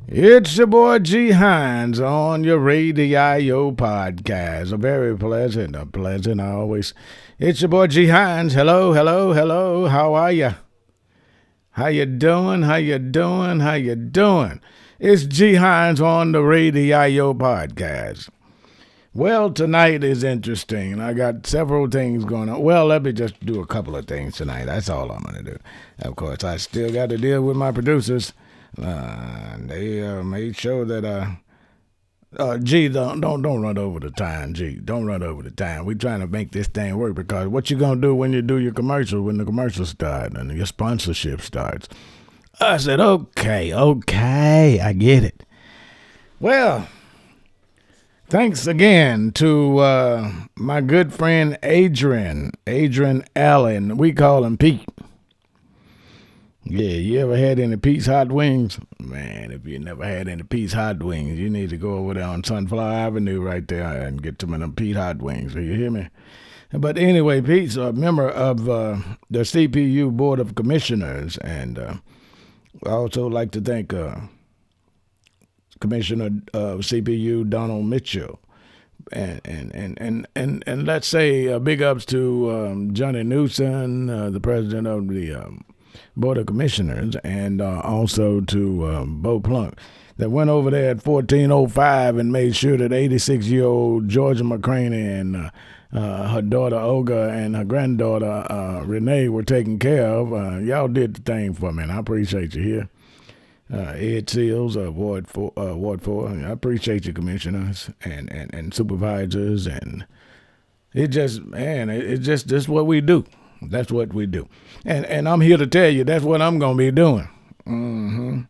It's your boy G Hines on your Radio podcast. A pleasant always. It's your boy G Hines. Hello, hello, hello. How are ya? How you doing? How you doing? How you doing? It's G Hines on the Radio podcast. Well, tonight is interesting. I got several things going on. Well, let me just do a couple of things tonight. That's all I'm going to do. Of course, I still got to deal with my producers. They made sure that G, don't run over the time. G, don't run over the time. We trying to make this thing work, because what you gonna do when you do your commercial, when the commercial start and your sponsorship starts? I said, okay, I get it. Well, thanks again to my good friend Adrian Allen. We call him Pete. Yeah, you ever had any Pete's Hot Wings? Man, if you never had any Pete's Hot Wings, you need to go over there on Sunflower Avenue right there and get some of them Pete Hot Wings. Do you hear me? But anyway, Pete's a member of the CPU Board of Commissioners, and I also like to thank Commissioner of CPU Donald Mitchell. And let's say big ups to Johnny Newsom, the president of the Board of Commissioners, and also to Bo Plunk, that went over there at 1405 and made sure that 86-year-old Georgia McCraney and her daughter Olga and her granddaughter Renee were taken care of. Y'all did the thing for me, and I appreciate you here. Ed Seals, Ward 4. I appreciate you, commissioners and supervisors, and it's just what we do. That's what we do. And I'm here to tell you that's what I'm going to be doing. Mm-hmm.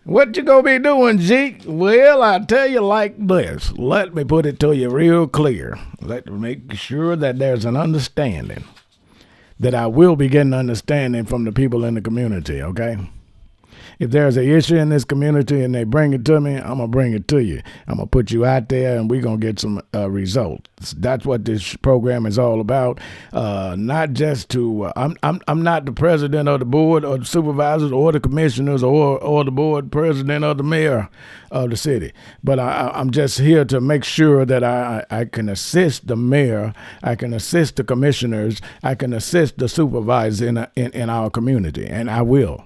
What you going to be doing, G? Well, I tell you like this. Let me put it to you real clear. Let me make sure that there's an understanding, that I will be getting understanding from the people in the community, okay? If there's an issue in this community and they bring it to me, I'm going to bring it to you. I'm going to put you out there, and we're going to get some results. That's what this program is all about. Not just to, I'm not the president of the board or the supervisors or the commissioners or the board president or the mayor of the city. But I'm just here to make sure that I can assist the mayor, I can assist the commissioners, I can assist the supervisors in our community, and I will.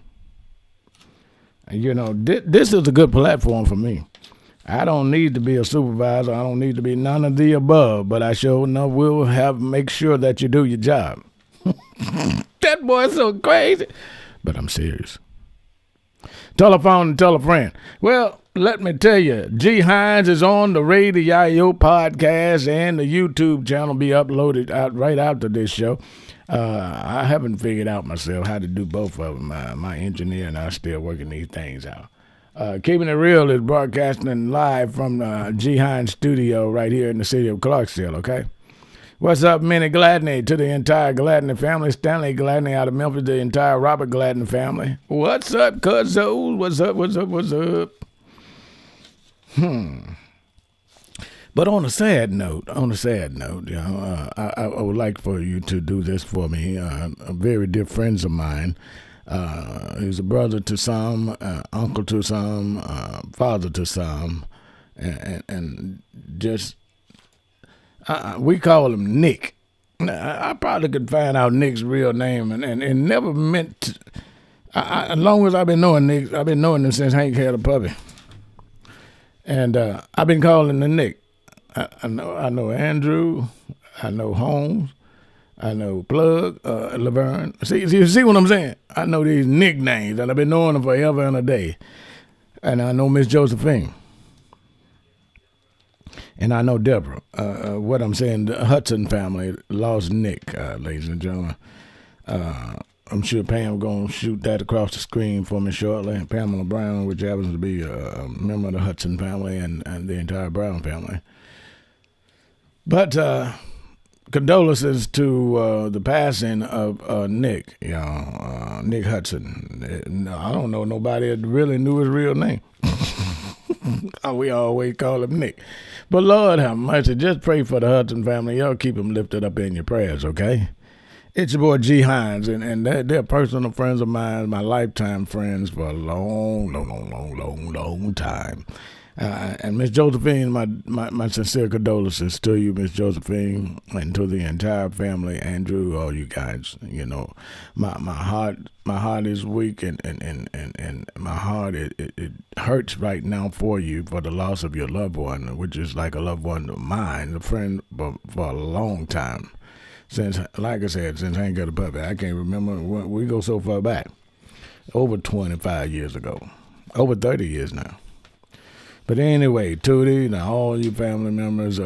You know, this is a good platform for me. I don't need to be a supervisor. I don't need to be none of the above, but I sure enough will make sure that you do your job. That boy's so crazy. But I'm serious. Telephone and tell a friend. Well, let me tell you, G Hines is on the Radio podcast, and the YouTube channel be uploaded right after this show. I haven't figured out myself how to do both of them. My engineer and I are still working these things out. Keeping It Real is broadcasting live from the G Hines studio right here in the city of Clarksville, okay? What's up, Minnie Gladney, to the entire Gladney family, Stanley Gladney out of Memphis, the entire Robert Gladney family. What's up, cuzzo? What's up? But on a sad note, you know, I would like for you to do this for me. A very dear friends of mine. He's a brother to some, uncle to some, father to some, and just we call him Nick. I probably could find out Nick's real name, and never meant to, as long as I've been knowing Nick, I've been knowing him since Hank had a puppy, and I've been calling him Nick. I know Andrew, I know Holmes, I know Plug, Laverne. See what I'm saying? I know these nicknames, and I've been knowing them forever and a day. And I know Miss Josephine. And I know Deborah. What I'm saying, the Hudson family lost Nick, ladies and gentlemen. I'm sure Pam going to shoot that across the screen for me shortly. Pamela Brown, which happens to be a member of the Hudson family and the entire Brown family. But condolences to the passing of Nick, Nick Hudson. I don't know nobody that really knew his real name. We always call him Nick. But Lord have mercy, just pray for the Hudson family. Y'all keep them lifted up in your prayers, okay? It's your boy G Hines, and they're personal friends of mine, my lifetime friends for a long time. And Miss Josephine, my sincere condolences to you, Miss Josephine, and to the entire family, Andrew, all you guys. You know, my heart is weak, and my heart it hurts right now for you for the loss of your loved one, which is like a loved one of mine, a friend for a long time. Since, like I said, since I ain't got a puppy, I can't remember. We go so far back, over 25 years ago, over 30 years now. But anyway, Tootie, now all you family members,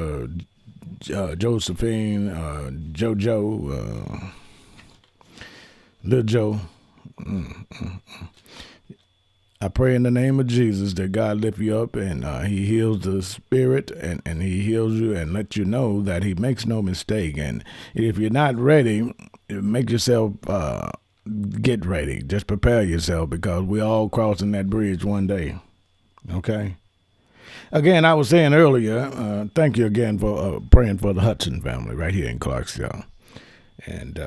Josephine, JoJo, Little Joe, I pray in the name of Jesus that God lift you up and he heals the spirit and he heals you and let you know that he makes no mistake. And if you're not ready, make yourself get ready. Just prepare yourself because we're all crossing that bridge one day. Okay? Again, I was saying earlier, thank you again for praying for the Hudson family right here in Clarksville. And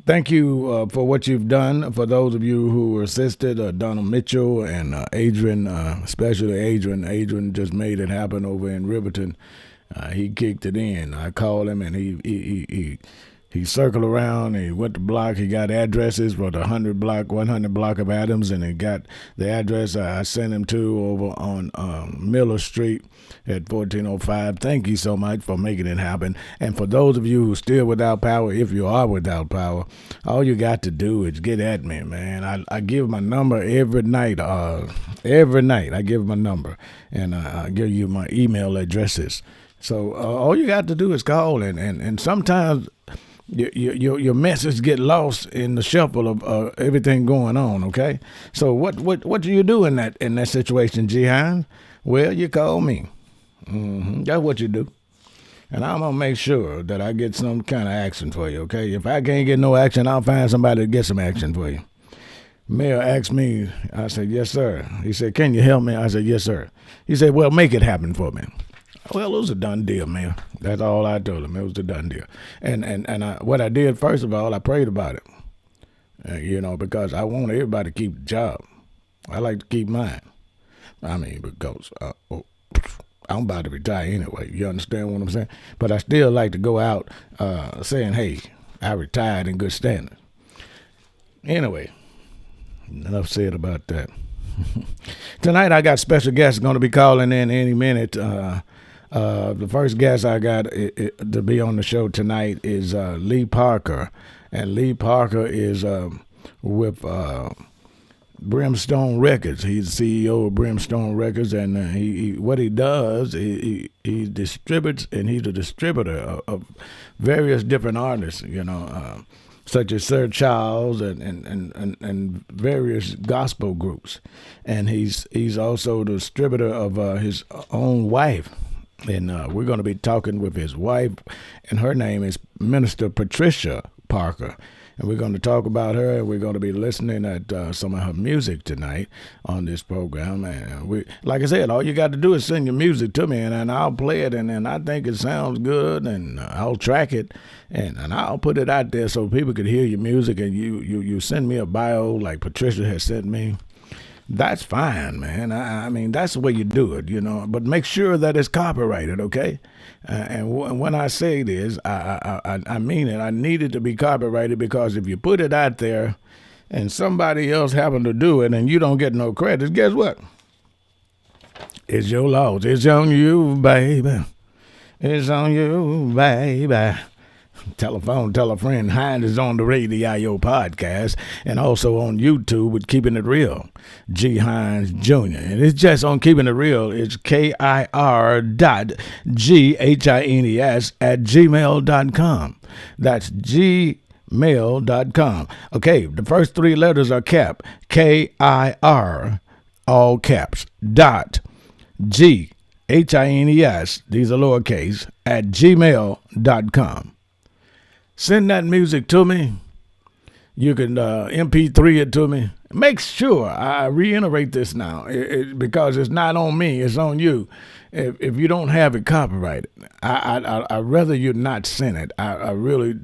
thank you for what you've done. For those of you who assisted, Donald Mitchell and Adrian, especially Adrian. Adrian just made it happen over in Riverton. He kicked it in. I called him and he circled around. He went to block. He got addresses for the 100 block of Adams, and he got the address I sent him to over on Miller Street at 1405. Thank you so much for making it happen. And for those of you who are still without power, if you are without power, all you got to do is get at me, man. I give my number every night. Every night I give my number, and I give you my email addresses. So all you got to do is call, and sometimes your message get lost in the shuffle of everything going on. Okay, so what do you do in that situation, G Hines? Well, you call me. That's what you do, and I'm gonna make sure that I get some kind of action for you. Okay, if I can't get no action, I'll find somebody to get some action for you. Mayor asked me. I said, yes, sir. He said, can you help me? I said, yes, sir. He said, well, make it happen for me. Well, it was a done deal, man. That's all I told him. It was a done deal. And what I did, first of all, I prayed about it. Because I want everybody to keep the job. I like to keep mine. I mean, because I'm about to retire anyway. You understand what I'm saying? But I still like to go out saying, hey, I retired in good standing. Anyway, enough said about that. Tonight I got special guests going to be calling in any minute. The first guest I got to be on the show tonight is Lee Parker. And Lee Parker is with Brimstone Records. He's the CEO of Brimstone Records, and what he does, he distributes, and he's a distributor of various different artists, such as Sir Charles and various gospel groups. And he's also the distributor of his own wife. And we're going to be talking with his wife, and her name is Minister Patricia Parker. And we're going to talk about her. We're going to be listening at some of her music tonight on this program. And like I said, all you got to do is send your music to me, and I'll play it. And I think it sounds good, and I'll track it, and I'll put it out there so people can hear your music. And you send me a bio like Patricia has sent me. That's fine, man. I mean, that's the way you do it, But make sure that it's copyrighted, okay? And when I say this, I mean it. I need it to be copyrighted because if you put it out there and somebody else happen to do it and you don't get no credit, guess what? It's your loss. It's on you, baby. It's on you, baby. Tell a friend. Hines is on the Radio podcast and also on YouTube with Keeping It Real, GHinesJr. And it's just on Keeping It Real. It's KIR.GHINES@gmail.com. That's gmail.com. Okay, the first three letters are cap. KIR, all caps, dot GHINES, these are lowercase, at gmail.com. Send that music to me. You can MP3 it to me. Make sure, I reiterate this now, because it's not on me, it's on you. if you don't have it copyrighted, I rather you not send it. I really,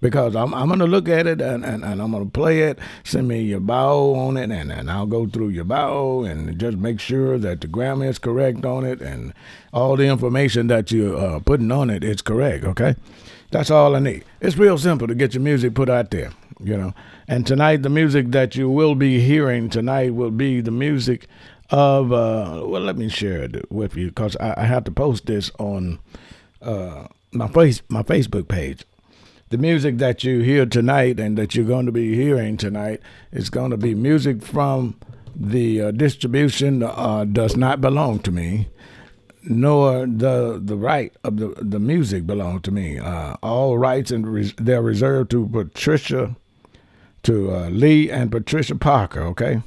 because I'm going to look at it and I'm going to play it. Send me your bio on it, and I'll go through your bio and just make sure that the grammar is correct on it and all the information that you're putting on it is correct, okay? That's all I need. It's real simple to get your music put out there, you know. And tonight, the music that you will be hearing tonight will be the music of, well, let me share it with you because I have to post this on my Facebook page. The music that you hear tonight and that you're going to be hearing tonight is going to be music from the distribution does not belong to me, nor the right of the music belong to me. All rights and they're reserved to Lee and Patricia Parker. Okay,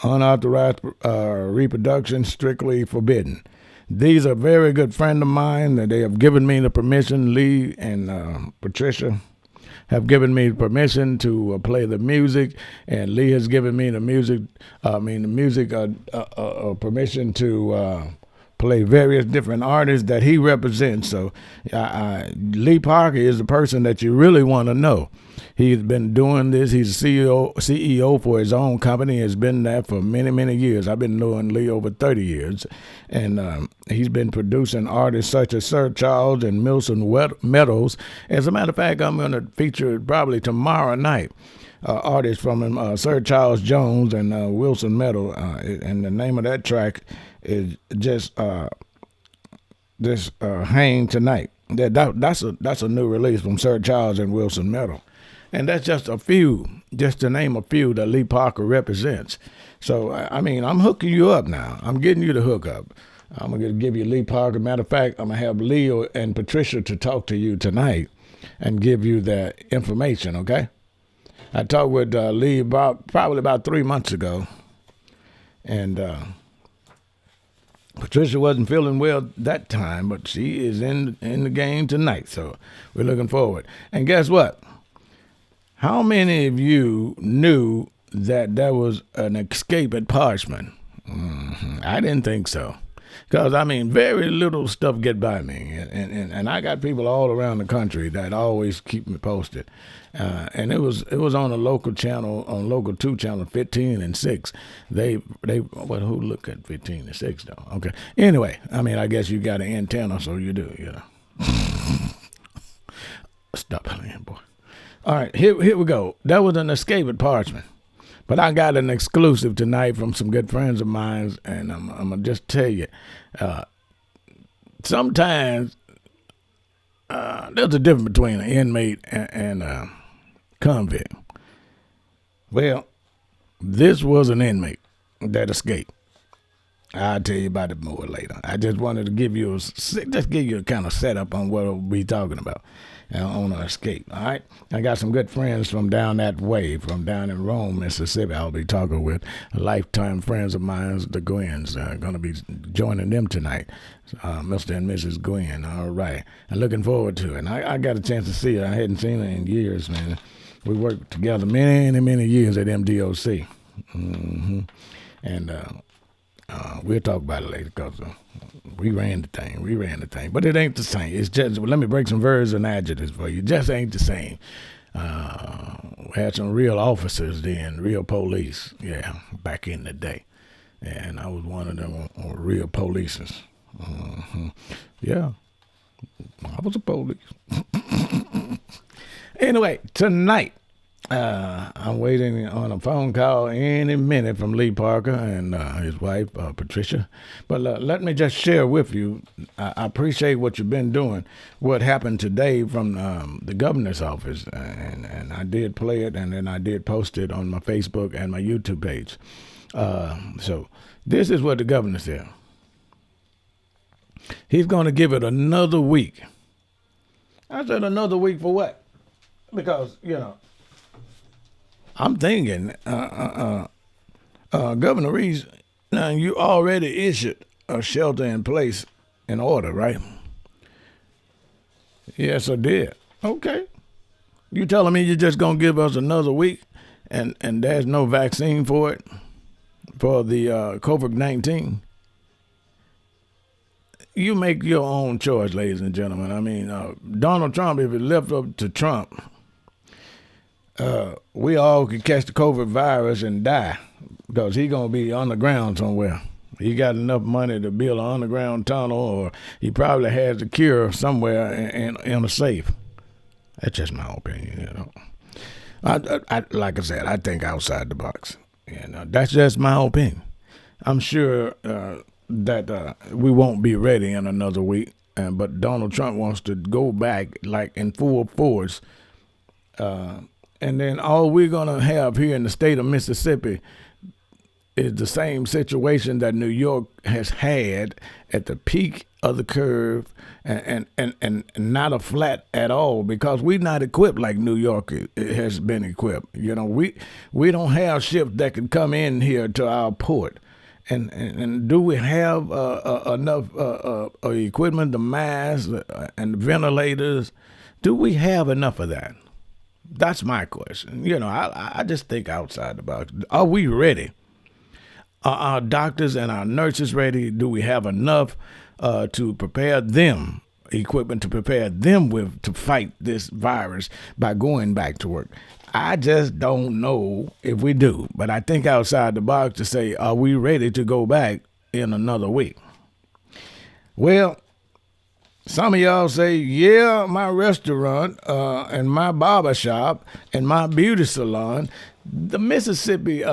unauthorized reproduction strictly forbidden. These are very good friend of mine that they have given me the permission. Lee and Patricia have given me permission to play the music, and Lee has given me the music. Permission to play various different artists that he represents. So Lee Parker is the person that you really want to know. He's been doing this. He's a CEO for his own company. Has been there for many, many years. I've been knowing Lee over 30 years. And he's been producing artists such as Sir Charles and Milson Meadows. As a matter of fact, I'm going to feature probably tomorrow night artists from him, Sir Charles Jones and Wilson Meadows. And the name of that track is just Hang Tonight. That's a new release from Sir Charles and Wilson Meadows. And that's just a few, just to name a few that Lee Parker represents. So, I mean, I'm hooking you up now. I'm getting you the hookup. I'm going to give you Lee Parker. Matter of fact, I'm going to have Leo and Patricia to talk to you tonight and give you that information, okay? I talked with Lee probably about 3 months ago. And Patricia wasn't feeling well that time, but she is in the game tonight. So we're looking forward. And guess what? How many of you knew that there was an escape at Parchman? I didn't think so. Because, I mean, very little stuff get by me. And I got people all around the country that always keep me posted. And it was on a local channel, on local 2 channel, 15 and 6. Who look at 15 and 6, though? Okay. Anyway, I mean, I guess you got an antenna, so you do, you know. Stop playing, boy. All right, here we go. That was an escape at Parchman. But I got an exclusive tonight from some good friends of mine, and I'm going to just tell you, sometimes there's a difference between an inmate and a convict. Well, this was an inmate that escaped. I'll tell you about it more later. I just wanted to give you a kind of setup on what we'll be talking about on our escape. All right, I got some good friends from down that way, from down in Rome, Mississippi. I'll be talking with lifetime friends of mine, the Gwynns. Going to be joining them tonight, Mr. and Mrs. Gwynn. All right, I'm looking forward to it. And I got a chance to see her. I hadn't seen her in years, man. We worked together many years at MDOC. And we'll talk about it later because we ran the thing. But it ain't the same. It's just, let me break some verbs and adjectives for you. It just ain't the same. We had some real officers then, real police, back in the day. And I was one of them on real polices. Yeah, I was a police. Anyway, tonight, I'm waiting on a phone call any minute from Lee Parker and his wife, Patricia. But let me just share with you, I appreciate what you've been doing. What happened today from the governor's office, and I did play it, and then I did post it on my Facebook and my YouTube page. So this is what the governor said. He's going to give it another week. I said another week for what? Because, I'm thinking, Governor Reeves, now you already issued a shelter in place in order, right? Yes, I did. Okay. You telling me you're just going to give us another week and there's no vaccine for it, for the COVID-19? you make your own choice, ladies and gentlemen. I mean, Donald Trump, if it left up to Trump, we all could catch the COVID virus and die because he gonna be underground somewhere. He got enough money to build an underground tunnel, or he probably has the cure somewhere in a safe. That's just my opinion, you know. I like I said, I think outside the box, and that's just my opinion. I'm sure that we won't be ready in another week, but Donald Trump wants to go back like in full force, and then all we're gonna have here in the state of Mississippi is the same situation that New York has had at the peak of the curve, and not a flat at all, because we're not equipped like New York has been equipped. You know, we don't have ships that can come in here to our port. And do we have enough equipment, the masks and the ventilators? Do we have enough of that? That's my question. You know, I just think outside the box. Are we ready? Are our doctors and our nurses ready? Do we have enough to prepare them, equipment to prepare them with to fight this virus by going back to work? I just don't know if we do, but I think outside the box to say, are we ready to go back in another week? Well, some of y'all say, yeah, my restaurant and my barber shop and my beauty salon, the Mississippi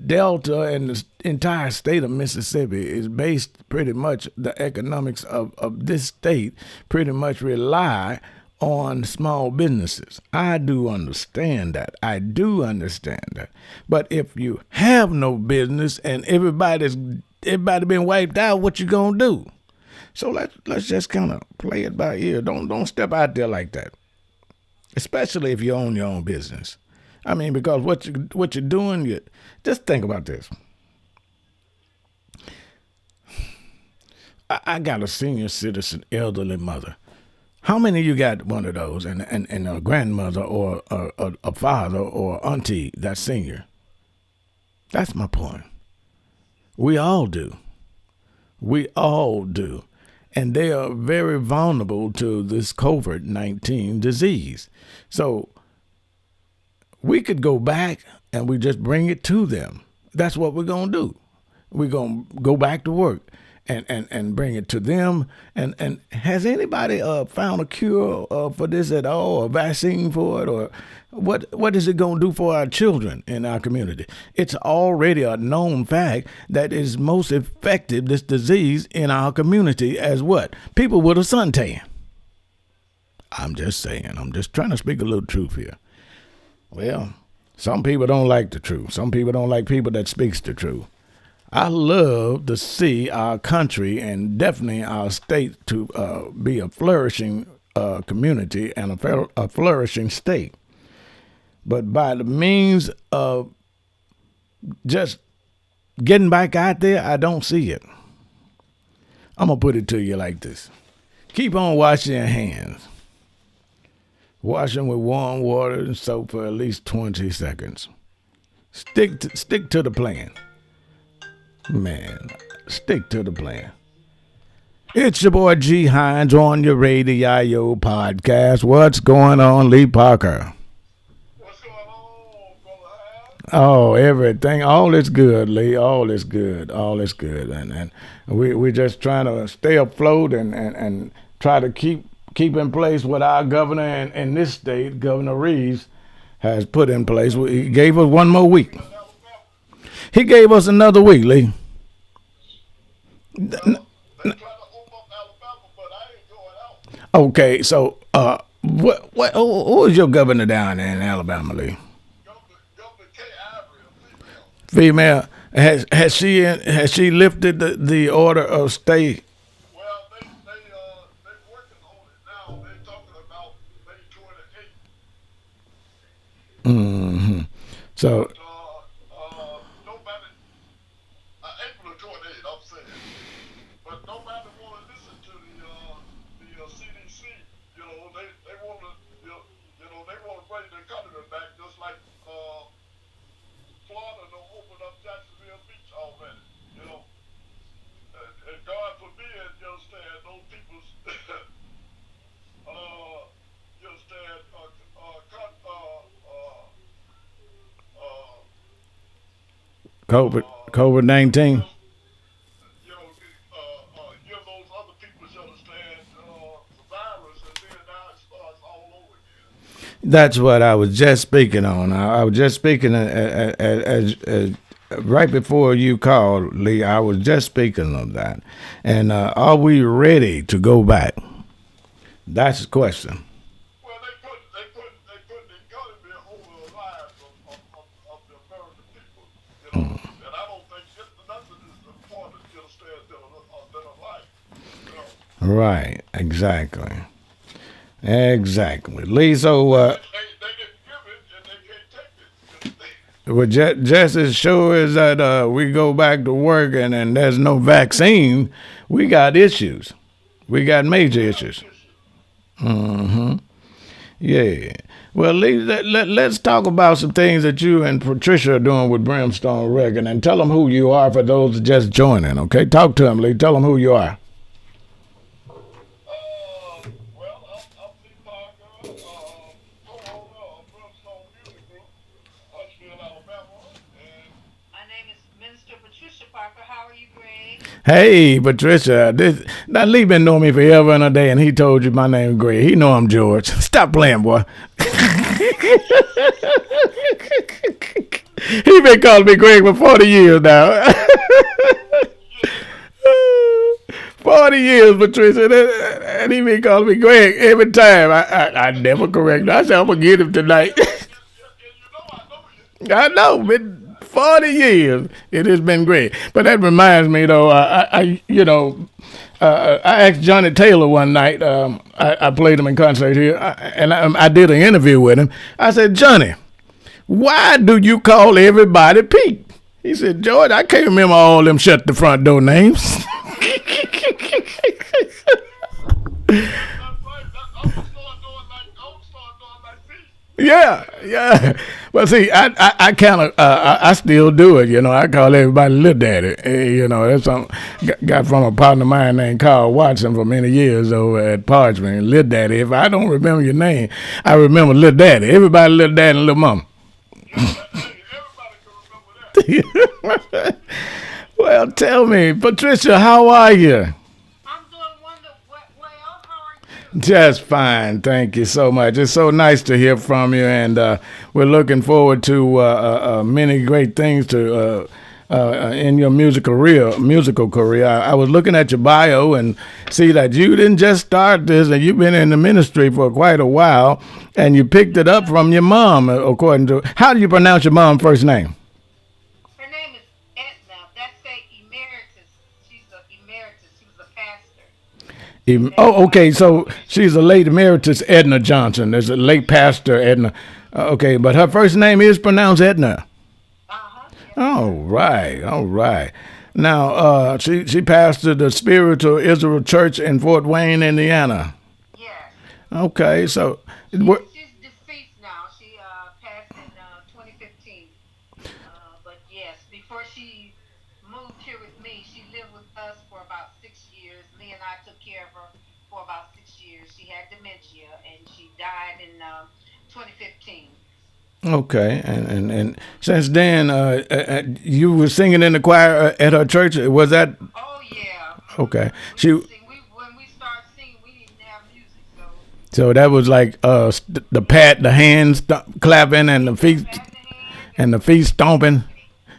Delta and the entire state of Mississippi is based pretty much, the economics of this state pretty much rely on small businesses. I do understand that. But if you have no business and everybody been wiped out, what you gonna do? So let's just kind of play it by ear. Don't step out there like that, especially if you own your own business. I mean, because what you're doing, just think about this. I got a senior citizen, elderly mother. How many of you got one of those, and a grandmother or a father or auntie that's senior? That's my point. We all do. And they are very vulnerable to this COVID-19 disease. So we could go back and we just bring it to them. That's what we're going to do. We're going to go back to work and bring it to them. And has anybody found a cure for this at all, a vaccine for it? Or what is it going to do for our children in our community? It's already a known fact that is most effective, this disease, in our community as what? People with a suntan. I'm just saying. I'm just trying to speak a little truth here. Well, some people don't like the truth. Some people don't like people that speaks the truth. I love to see our country and definitely our state to be a flourishing community and a flourishing state. But by the means of just getting back out there, I don't see it. I'm going to put it to you like this. Keep on washing your hands. Wash them with warm water and soap for at least 20 seconds. Stick to the plan. Man, stick to the plan. It's your boy G Hines on your Radio podcast. What's going on, Lee Parker? What's going on, brother Hines? Oh, everything. All is good, Lee. All is good. And we're just trying to stay afloat and try to keep in place what our governor in this state, Governor Reeves, has put in place. He gave us one more week. He gave us another week, Lee. They try to open up Alabama, but I ain't going out. Okay, so who is your governor down there in Alabama, Lee? Governor K. Ivory, a female. Female. Has she lifted the order of stay? Well, they working on it now. They talking about May 28th. Mm-hmm. So. Nobody, April 28th, I'm saying. But nobody want to listen to the CDC. You know, they want to, they want to bring the economy back, just like Florida don't open up Jacksonville Beach already. You know, and God forbid, you understand, COVID-19. just give those other people, you understand, the virus, and then now it starts all over again. That's what I was just speaking on. I was just speaking right before you called, Lee. I was just speaking of that. And are we ready to go back? That's the question. Well, they put the economy over the lives of the American people, and I don't think nothing is important, you understand, than a life, you know. Right. Exactly. Exactly. Lee, so They didn't give it, and they can't take it. well, just as sure as that we go back to work and there's no vaccine, we got issues. We got major We got issues. issues. Yeah. Well, Lee, let's talk about some things that you and Patricia are doing with Brimstone Record and tell them who you are for those just joining, okay? Talk to them, Lee. Tell them who you are. Well, I'm Lee Parker, co-owner of Brimstone Music Group, Huntsville, Alabama, and My name is Minister Patricia Parker. How are you, Greg? Hey, Patricia. Now, Lee been knowing me forever and a day, and he told you my name is Greg. He know I'm George. Stop playing, boy. He been calling me Greg for 40 years now. yeah, 40 years, Patricia, and he been calling me Greg every time. I never correct him. I said, I'm going to get him tonight. and I know you. I know, been 40 years. It has been great. But that reminds me, though, I asked Johnny Taylor one night. I played him in concert here, and I did an interview with him. I said, Johnny, why do you call everybody Pete? He said, George, I can't remember all them shut the front door names. That's right. I'm gonna start doing like me. Yeah, yeah. Well, see, I kind of, I still do it. I call everybody Little Daddy. That's something got from a partner of mine named Carl Watson for many years over at Parchment. Little Daddy. If I don't remember your name, I remember Little Daddy. Everybody Little Daddy and Little Mama. Hey, everybody can remember that. Well, tell me, Patricia, how are you? I'm doing well. How are you? Just fine, thank you so much. It's so nice to hear from you, and we're looking forward to many great things to in your musical career. I was looking at your bio and see that you didn't just start this, and you've been in the ministry for quite a while, and you picked it up from your mom. According to how do you pronounce your mom's first name? Her name is Edna. That's a emeritus. She's a emeritus. She was a pastor. Oh, okay. So she's a late emeritus Edna Johnson. There's a late pastor Edna. Okay, but her first name is pronounced Edna. Yes. All right, all right. Now, she pastored the Spiritual Israel Church in Fort Wayne, Indiana. Yes. Okay, so She's deceased now. She passed in 2015. But yes, before she moved here with me, she lived with us for about 6 years. Lee and I took care of her for about 6 years. She had dementia and she died in 2015. okay, and since then, you were singing in the choir at her church. Was that Oh yeah. okay? We She would sing. We when we started singing, we didn't have music, so so that was like the hands clapping patting the hands and the feet stomping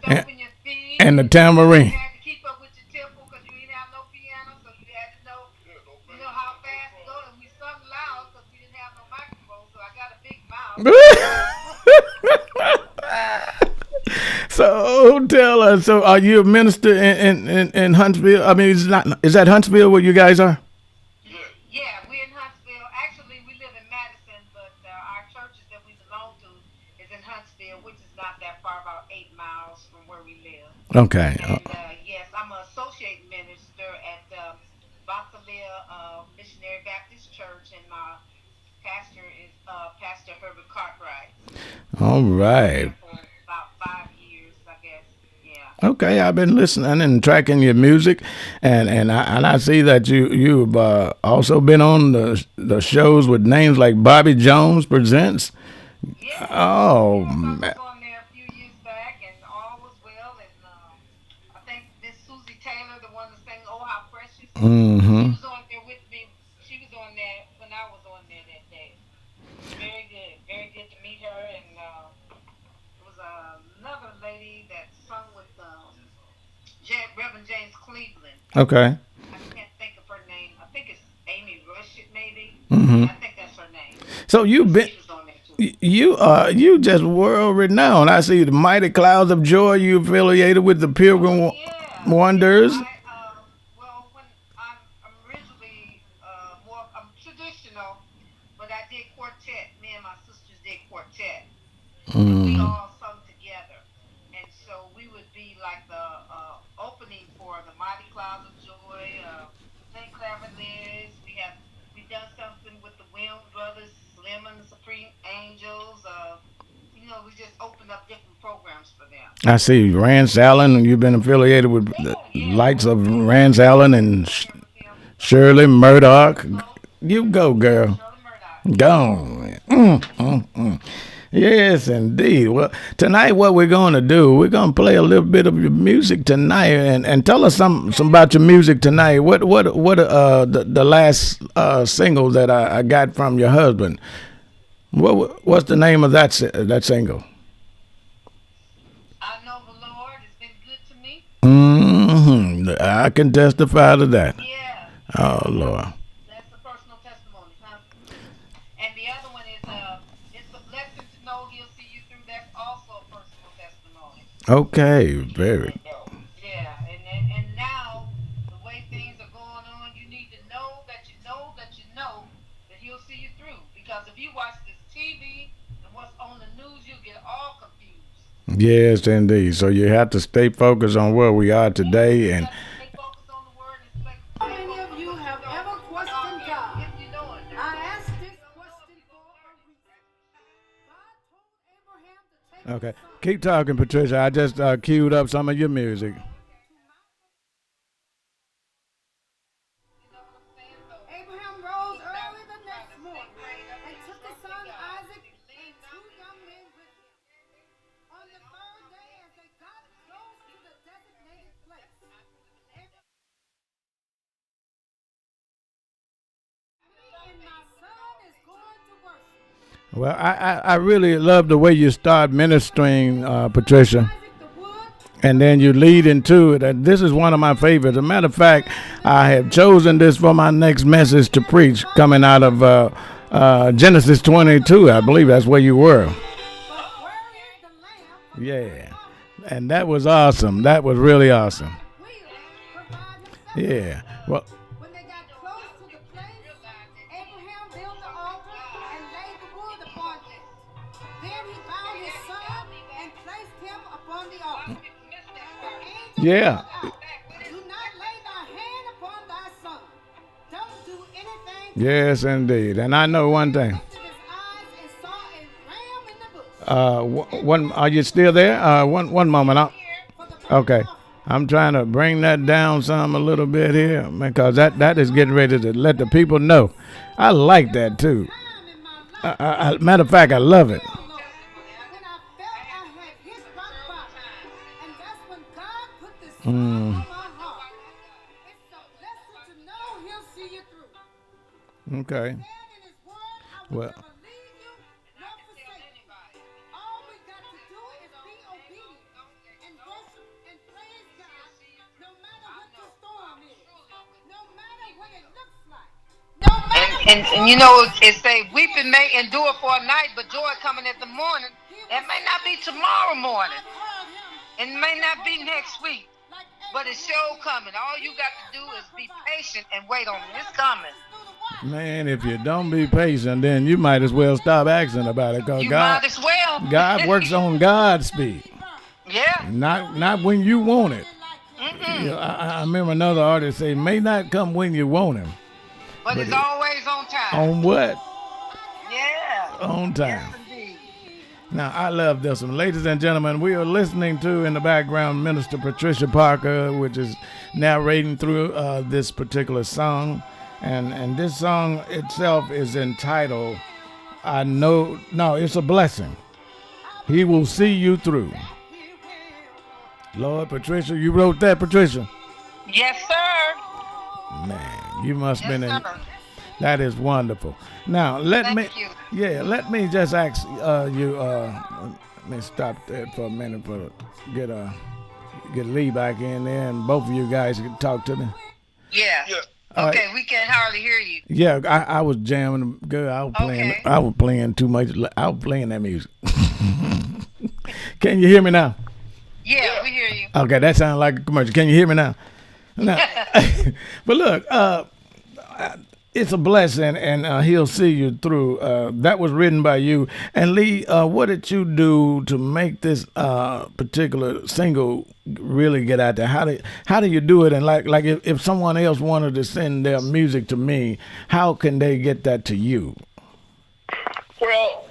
and, stomping your feet, and the you tambourine. had to keep up with your tempo because you didn't have no piano, so you had to know, Yeah, no you man, know how no fast to go. fun. And we sung loud because we didn't have no microphone, so I got a big mouth. So tell us. So are you a minister in Huntsville? I mean, it's not. Is that Huntsville where you guys are? Yeah, Yeah, we're in Huntsville. Actually, we live in Madison, but our churches that we belong to is in Huntsville, which is not that far, about 8 miles from where we live. Okay. And yes, I'm an associate minister at Bossalia Missionary Baptist Church, and my pastor is Pastor Herbert Cartwright. All Been right. there for about 5 years, I guess. Yeah. Okay. I've been listening and tracking your music, and I see that you've also been on the shows with names like Bobby Jones presents. Yes. Oh Yes, I man. was on there a few years back, and all was well. And She Mm-hmm. was on there with me. She was on there when I was on there that day. Very good. Very good to meet her. And it was another lady that sung with Reverend James Cleveland. Okay. I can't think of her name. I think it's Amy Rush, maybe. Mm-hmm. I think that's her name. So you've But been she was on there too. you just world renowned. I see the mighty clouds of joy. You affiliated with the Oh Pilgrim yeah, yeah. Wonders. Well, when I'm originally more I'm traditional, but I did quartet. Me and my sisters did quartet, and we Mm. all sung together. And so we would be like the opening for the Mighty Clouds of Joy, St. Claverless. We done something with the Williams Brothers, Slim and the Supreme Angels. We just opened up different programs for them. I see Rance Allen, and you've been affiliated with the Yeah, yeah. lights of Rance Allen and On there with them. Shirley Murdoch. Oh, You go, yeah, girl. Shirley Murdoch. Gone. Yes, indeed. Well, tonight what we're going to do, we're going to play a little bit of your music tonight, and tell us some Okay. about your music tonight. What the last single that I got from your husband? What's the name of that single? I know the Lord has been good to me. I can testify to that. Yeah, Oh yeah. Lord. That's a personal testimony, huh? And the other one is it's a blessing to know He'll see you through. That's also a personal testimony. Okay, very. Yeah, and now the way things are going on, you need to know that you know that you know that He'll see you through. Because if you watch this TV and what's on the news, you get all confused. Yes, indeed. So you have to stay focused on where we are Yeah, today, you and got to stay focused on the word and How stay many of focused on you what you have know. ever God questioned is God? if you know it now. I asked If this you don't know him, question you for know a it. reason. God told Abraham to take okay. his son Keep talking, Patricia. I just queued up some of your music. to Mount. You know what I'm saying? So Abraham rose we early the try next to stay morning prayed up and and took his trust in son God. Isaac We and lean two not to young our men own with him. On the third day, as they got close to the designated place, me and my son is going to worship. Well, I really love the way you start ministering, Patricia, Isaac the wood, and then you lead into it. And this is one of my favorites. As a matter of fact, I have chosen this for my next message to preach, coming out of Genesis 22. I believe that's where you were. but where is the lamb for the burnt Yeah, offering? and that was awesome. That was really awesome. God will provide himself for Yeah. them. Well, When they got You know, close God, to we the don't even place, realize that Abraham we built the trust in altar God and laid the wood and He's upon gonna it. listen. Then he bound his Yeah, he son got me and back. placed him upon the A lot altar. of people miss that The part. angel yeah. called Got me out, back with "Do his not lay thy hand upon thy son. Don't do anything to him." Yes, indeed. And I know one Abraham thing. lifted his eyes and saw a ram in the bush and One. brought Are you it to still there? him One moment. I'm here. for the burnt Okay. offering. I'm trying to bring that down some a little bit here because that is getting ready to let the people know. I like There that was a too. time in my life Matter of when fact, I I was love it. real low, Testimony. when I I felt had I to go had through hit some rock troubled bottom. times. And that's when God put this song Mm, on my But heart. nobody like God. It's a blessing to know He'll see you through. He okay. said in His word, "I will Well, never leave you And I nor can tell forsake you." anybody. All we got to Just do hold is be on, hang on, obedient don't let and go. worship and praise God He'll see you no through. matter I what the know. storm I'm is, truly a no witness. matter He what it will. looks like, no And, matter what and your and you know it circumstances. say He will weeping see may you endure through. for a night, but I joy want to coming say in the this. morning. He It will may see not you be through. tomorrow morning. I've heard him It like may not be Jehovah next God, week, like but it's Abraham sure did. coming. All He you got to is do my is be provider. patient and wait on When it. I It's coming. passes through the water, man, if I you will don't lean be against patient, him. then you might as I will well never stop run asking over about it because You trouble. might as well. God works on God's Not speed, be burnt. Yeah. not when you want it. Nobody like him. You know, Mm-mm. I remember another artist say, may not come when you want him, But but it's always on time. on what? Yeah. On Yes, time. indeed. Now, I love this one. Ladies and gentlemen, we are listening to in the background Minister Patricia Parker, which is narrating through this particular song. And this song itself is entitled, I Know, no, it's a blessing. He will see you through. Lord, Patricia, you wrote that, Patricia? Yes, sir. Man, you must have Yes, been in. sir. That is wonderful. Now Thank you. let me just ask you. Let me stop that for a minute for get get Lee back in there, and both of you guys can talk to me. Yeah. Yeah. Okay, we can hardly hear you. Yeah, I was jamming good. I was playing. Okay. I was playing too much. I was playing that music. Can you hear me now? Yeah, we hear you. Okay, that sounds like a commercial. Can you hear me now? Now, but look, it's a blessing, and he'll see you through. That was written by you. And Lee, what did you do to make this particular single really get out there? How do you do it? And like if someone else wanted to send their music to me, how can they get that to you? Well,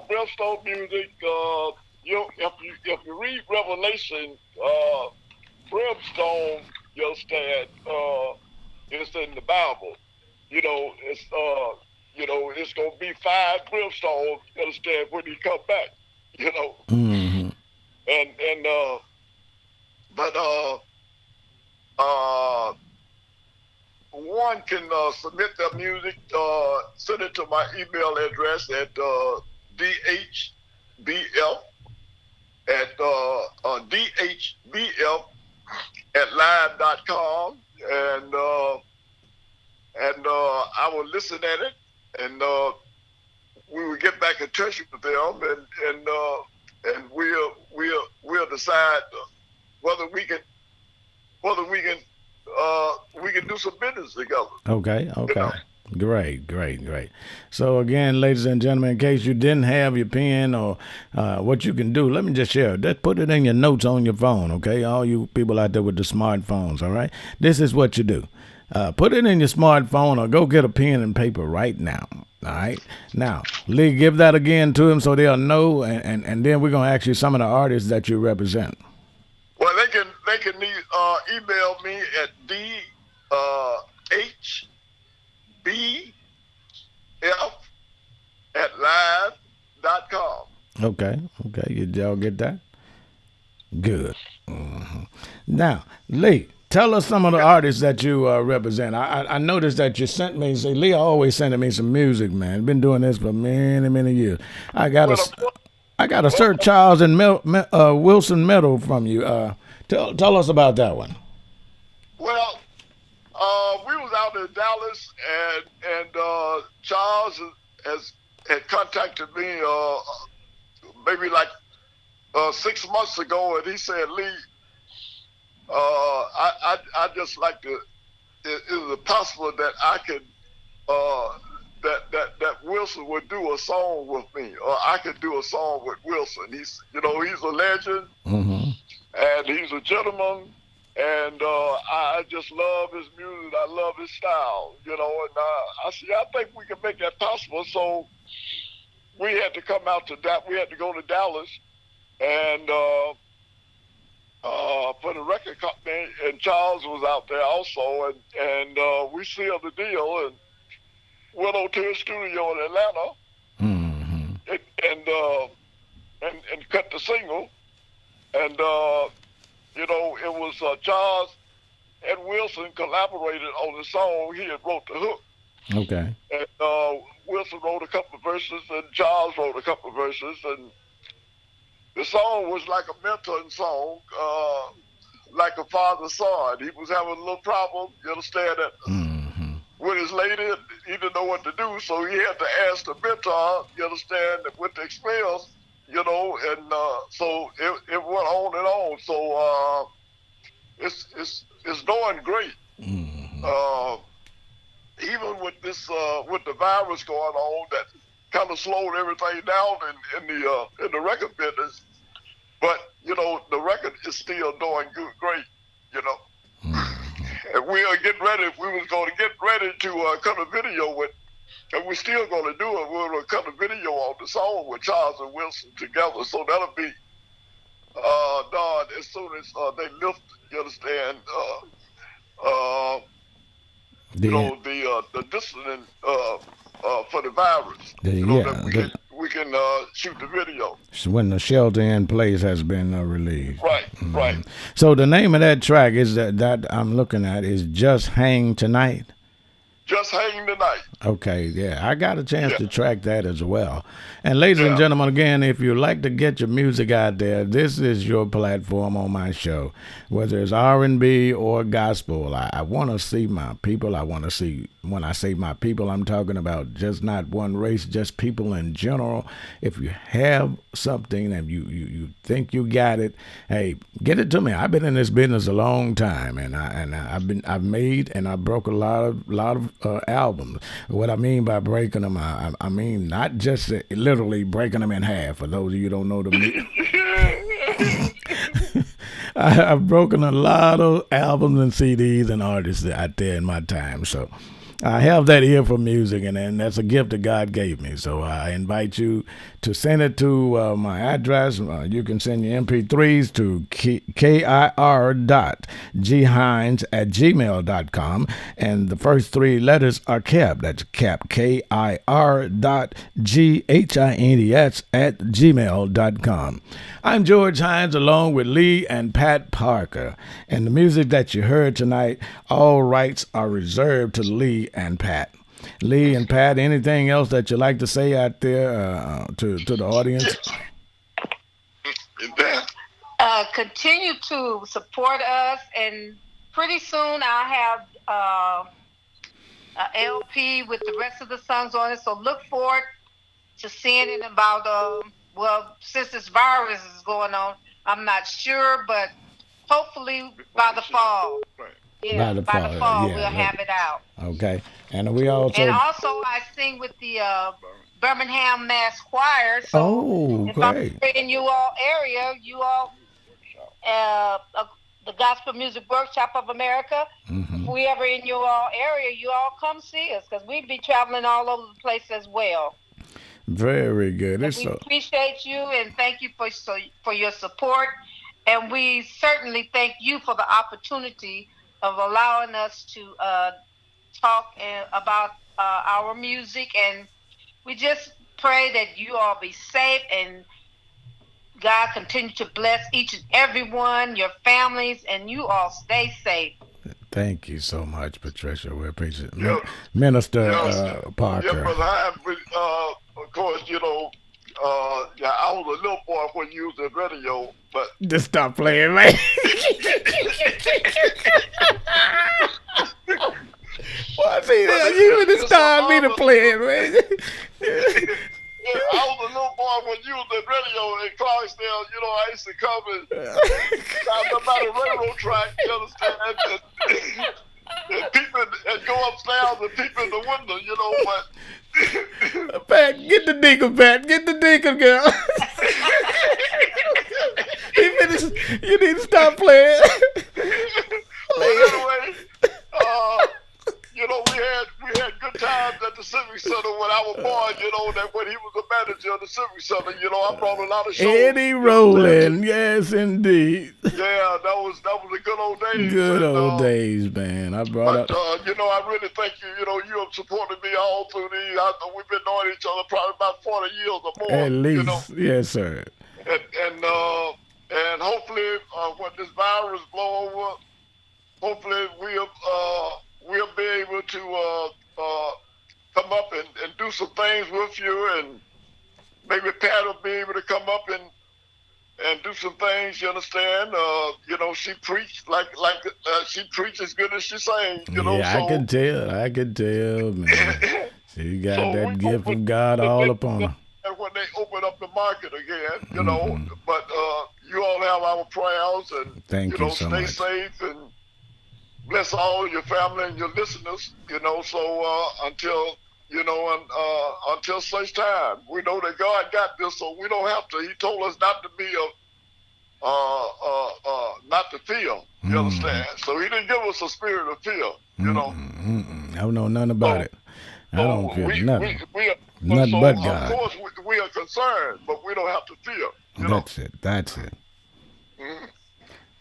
Brimstone music. If you read Revelation, brimstone, you understand, it's in the Bible. It's gonna be five brimstones. You understand when he come back. You know, Hmm. and but uh, one can submit their music. Send it to my email address at dhbf dhbf at live.com, and I will listen at it, and we will get back in touch with them, and we'll decide whether we can we can do some business together. Okay, You okay. know. Great. So again, ladies and gentlemen, in case you didn't have your pen or what you can do, let me just share. Just put it in your notes on your phone, okay? All you people out there with the smartphones, all right? This is what you do. Put it in your smartphone or go get a pen and paper right now. All right. Now, Lee, give that again to him so they'll know, and then we're gonna ask you some of the artists that you represent. Well, they can email me at dhbf at live.com. Okay. Did y'all get that? Good. Hmm. Now, Lee, tell us some of the artists that you represent. I noticed that you sent me. Say, Lee always sending me some music, man. Been doing this for many years. I got Well, a, I got a Sir Charles and Wilson medal from you. Tell us about that one. well, we was out in Dallas, and Charles had contacted me maybe like 6 months ago, and he said, Lee, I just like to. Is it possible that I could that Wilson would do a song with me, or I could do a song with Wilson? He's a legend, Hmm. and he's a gentleman, and I just love his music. I love his style, and I said, I think we can make that possible. So we had to come out to that. We had to go to Dallas, and for the record company, and Charles was out there also, and we sealed the deal and went on to his studio in Atlanta, Hmm. and and cut the single, and it was Charles and Wilson collaborated on the song. He had wrote the hook, Okay. and Wilson wrote a couple of verses, and Charles wrote a couple of verses, and the song was like a mentoring song, like a father-son. He was having a little problem, you understand, that Hmm. with his lady. He didn't know what to do, so he had to ask the mentor, you understand, with the experience, and so it went on and on. So it's doing great. Hmm. Uh, Even with this with the virus going on, that kind of slowed everything down in the record business. But the record is still doing good, great. You know, and we are getting ready. We was going to get ready to cut a video with, and we're still going to do it. We're going to cut a video on the song with Charles and Wilson together. So that'll be done as soon as they lift. You understand? Uh, The the distance for the virus. That yeah. we can we can shoot the video. When the shelter in place has been released. Right, right. So the name of that track is that I'm looking at is Just Hang Tonight. Just hang tonight. Okay, yeah, I got a chance Yeah, to track that as well. And ladies and yeah. gentlemen, again, if you like to get your music out there, this is your platform on my show. Whether it's R&B or gospel, I want to see my people. I want to see, when I say my people, I'm talking about just not one race, just people in general. If you have something and you think you got it, hey, get it to me. I've been in this business a long time, and I've made and I broke a lot of albums. What I mean by breaking them, I mean not just literally breaking them in half. For those of you who don't know I've broken a lot of albums and CDs and artists out there in my time. So I have that ear for music, and that's a gift that God gave me. So I invite you to send it to my address. You can send your MP3s to kir.ghines@gmail.com, and the first three letters are kept. That's kept, KIR.GHINES@gmail.com. I'm George Hines, along with Lee and Pat Parker, and the music that you heard tonight, all rights are reserved to Lee and Pat. Lee and Pat, anything else that you like to say out there to the audience? That, Continue to support us, and pretty soon I'll have a LP with the rest of the songs on it. So look forward to seeing it about. Well, since this virus is going on, I'm not sure, but hopefully by the fall. right. Yeah, by the fall we'll have it out. Okay, and we also I sing with the Birmingham Mass Choir. So oh, if great. I'm in you all area, you all the Gospel Music Workshop of America. Mm-hmm. If we ever in your all area, you all come see us, because we'd be traveling all over the place as well. Very good. We appreciate you and thank you for your support, and we certainly thank you for the opportunity of allowing us to talk about our music, and we just pray that you all be safe and God continue to bless each and every one, your families, and you all stay safe. Thank you so much, Patricia. We appreciate it. Yeah, Minister yeah, Parker. yeah, Brother Hines, of course, yeah, I was a little boy when you was at radio, but Just stop playing, man. Well, see, you just started me to play it, man. I was a little boy when you was at radio in Clarksdale. I used to come and I'm about a railroad track, you understand, and peep and go upstairs and peep in the window, but Pat, get the deacon, Pat. Get the deacon, girl. You need to stop playing. anyway, we had good times at the Civic Center when I was born, that when he was the manager of the Civic Center, I brought a lot of shows. Eddie Rowland, yes indeed. Yeah, that was a good old days. Good old days, man. I brought up. I really thank you. You have supported me all through these. We've been knowing each other probably about 40 years or more. At least, yes, sir. And hopefully, when this virus blow over, hopefully we'll be able to come up and do some things with you, and maybe Pat will be able to come up and do some things. You understand? She preached like she preached as good as she sang. Yeah, so, I could tell, man. She got that gift of God all upon her. And when they open up the market again, but you all have our prayers, and Thank you so stay much. safe and bless all your family and your listeners. So until such time, we know that God got this, so we don't have to. He told us not to be not to fear. You understand? So He didn't give us a spirit of fear. I don't know nothing about it. I don't feel nothing. Nothing so but God. Of course, we are concerned, but we don't have to fear. That's it. Mm-hmm.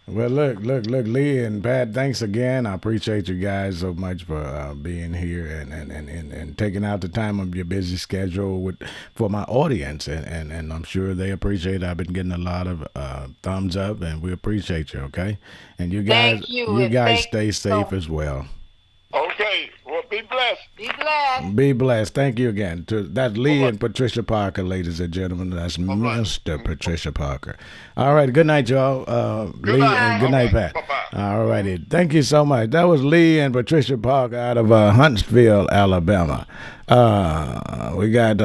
Well, look, Lee and Pat, thanks again. I appreciate you guys so much for being here and taking out the time of your busy schedule for my audience. And I'm sure they appreciate it. I've been getting a lot of thumbs up, and we appreciate you, okay? And Thank you, you and guys thank stay you so safe as well. Okay. Well, be blessed. Be blessed. Be blessed. Thank you again. That's All Lee right. and Patricia Parker, ladies and gentlemen. That's All right. Mr. Patricia Parker. All right. Good night, y'all. Good Lee Good night. and night. good All night, right. Pat. Bye bye. All righty. Thank you so much. That was Lee and Patricia Parker out of Huntsville, Alabama. We got.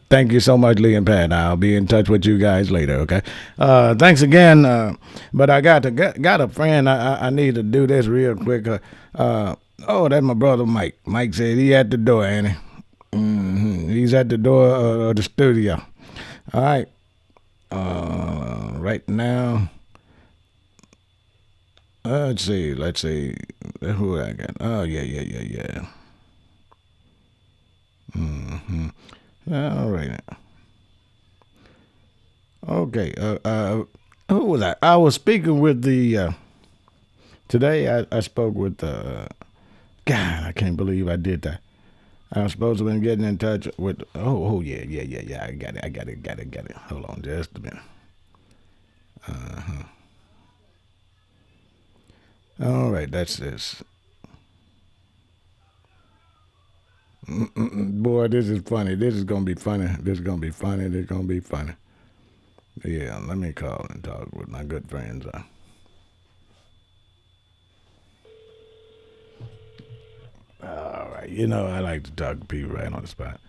Thank you so much, Lee and Pat. I'll be in touch with you guys later. Okay. Thanks again. But I got a friend. I need to do this real quick. Oh, that's my brother Mike. Mike said he at the door, Annie. He's at the door of the studio. All right. Right now. Let's see. Who I got? Oh, yeah. All right. Okay. Who was I? I was speaking with the. Today I spoke with the. God, I can't believe I did that. I was supposed to have been getting in touch with. Oh, yeah. I got it. Hold on just a minute. All right, that's this. Boy, this is funny. This is gonna be funny. This is gonna be funny. This is gonna be funny. Yeah, let me call and talk with my good friends. All right, you know I like to talk to people right on the spot.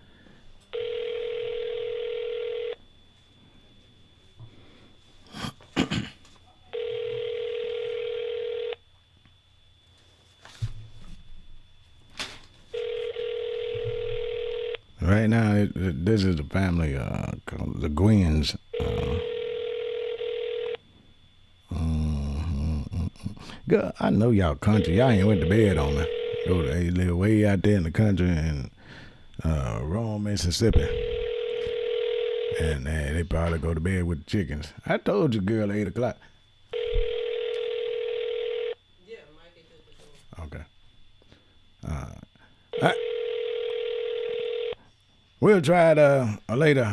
Right now, this is the family called the Gwynns. Girl, I know y'all country. Y'all ain't went to bed on me. They live way out there in the country in Rome, Mississippi. And they probably go to bed with the chickens. I told you, girl, 8 o'clock. Okay. I, we'll try it later.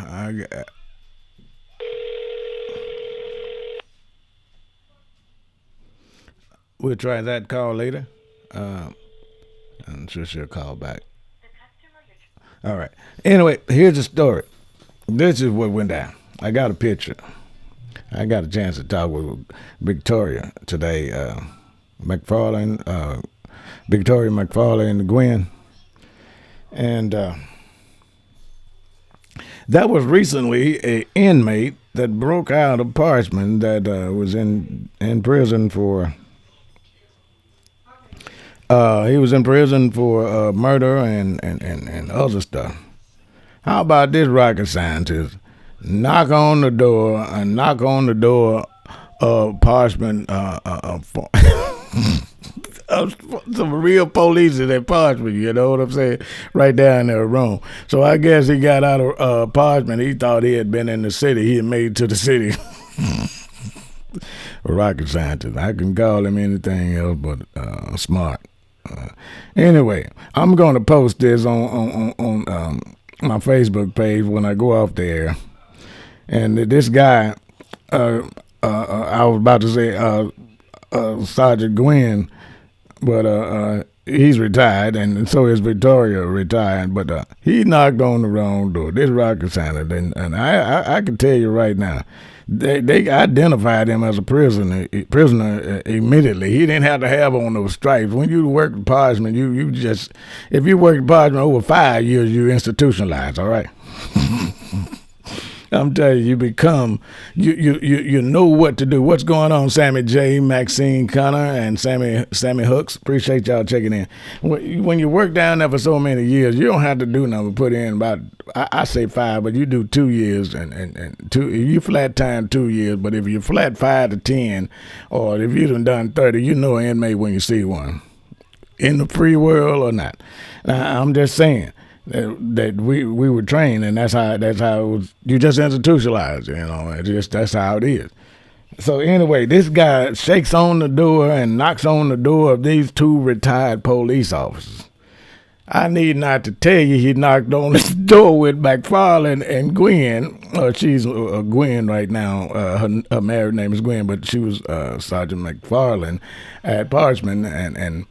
We'll try that call later. I'm sure she'll call back. All right. Anyway, here's the story. This is what went down. I got a picture. I got a chance to talk with Victoria today. Victoria McFarlane Gwynn. And that was recently a inmate that broke out of Parchman that was in prison for. He was in prison for murder and other stuff. How about this rocket scientist? Knock on the door of Parchman. Some real police at Parchman, you know what I'm saying? Right down in their room. So I guess he got out of Parchman. He thought he had been in the city. He had made it to the city. A rocket scientist. I can call him anything else but smart. Anyway, I'm going to post this on my Facebook page when I go off there. And this guy, I was about to say Sergeant Gwynn, but he's retired, and so is Victoria retired. But he knocked on the wrong door. This rocket scientist, and I can tell you right now, they identified him as a prisoner immediately. He didn't have to have on those stripes. When you work at Parchman, you just if you work at Parchman over 5 years, you institutionalized. All right. I'm telling you, you become you know what to do. What's going on, Sammy J, Maxine Connor, and Sammy Hooks? Appreciate y'all checking in. When you work down there for so many years, you don't have to do nothing but put in about I say 5, but you do 2 years and two. You flat time 2 years, but if you flat 5 to 10, or if you done 30, you know an inmate when you see one in the free world or not. Now, I'm just saying. That we were trained, and that's how it was. You just institutionalized, you know. That's how it is. So anyway, this guy shakes on the door and knocks on the door of these two retired police officers. I need not to tell you, he knocked on this door with McFarlane and Gwen. She's Gwen right now. Her married name is Gwen, but she was Sergeant McFarlane at Parchman,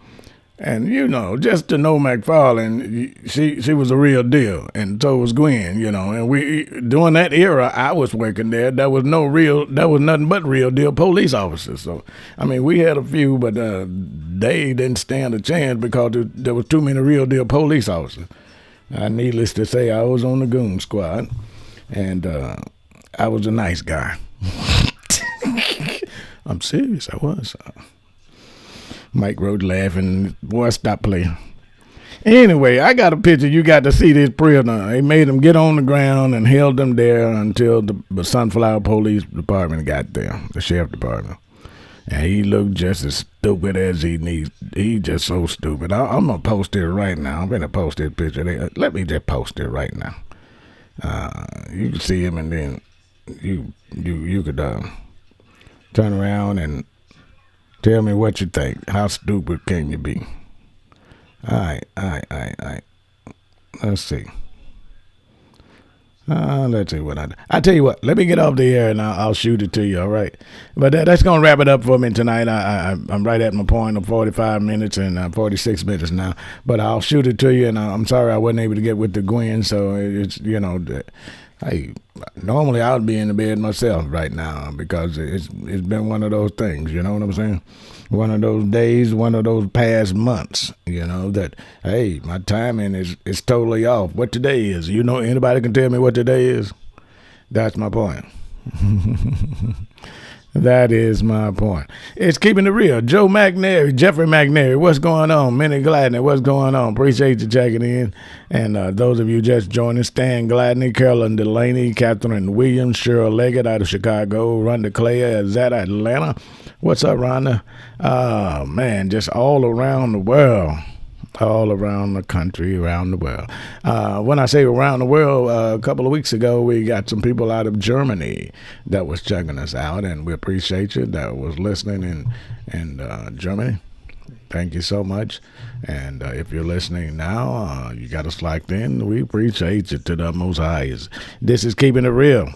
and you know, just to know McFarlane, she was a real deal, and so was Gwen. You know, and we during that era, I was working there. There was nothing but real deal police officers. So, I mean, we had a few, but they didn't stand a chance because there was too many real deal police officers. Needless to say, I was on the goon squad, and I was a nice guy. I'm serious. I was. Mike Road laughing. Boy, stop playing. Anyway, I got a picture. You got to see this prisoner. They made him get on the ground and held him there until the Sunflower Police Department got there, the sheriff department. And he looked just as stupid as he needs. He just so stupid. I'm going to post it right now. I'm going to post this picture. Let me just post it right now. You can see him, and then you could turn around and tell me what you think. How stupid can you be? All right. Let's see. Let's see what I tell you what. Let me get off the air and I'll shoot it to you. All right. But that's gonna wrap it up for me tonight. I'm right at my point of 45 minutes and 46 minutes now. But I'll shoot it to you. And I'm sorry I wasn't able to get with the Gwen. So it's hey, normally I would be in the bed myself right now because it's been one of those things. You know what I'm saying? One of those days, one of those past months, that, hey, my timing is totally off. What today is, anybody can tell me what today is? That's my point. That is my point. It's keeping it real. Joe McNary, Jeffrey McNary, what's going on? Minnie Gladney, what's going on? Appreciate you checking in. And those of you just joining, Stan Gladney, Carolyn Delaney, Catherine Williams, Cheryl Leggett out of Chicago, Rhonda Clay, is that Atlanta? What's up, Rhonda? Man, just all around the world. All around the country, around the world. When I say around the world, a couple of weeks ago, we got some people out of Germany that was checking us out, and we appreciate you that was listening in Germany. Thank you so much. And if you're listening now, you got us locked in. We appreciate you to the most highest. This is Keeping It Real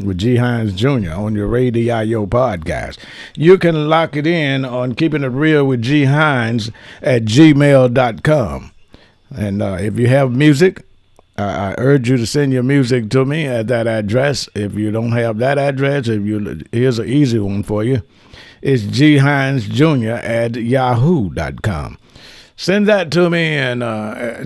with GHinesJr. on your Radio podcast. You can lock it in on Keeping It Real with G Hines at gmail.com. And if you have music, I urge you to send your music to me at that address. If you don't have that address, here's an easy one for you. It's GHinesJr. at yahoo.com. Send that to me and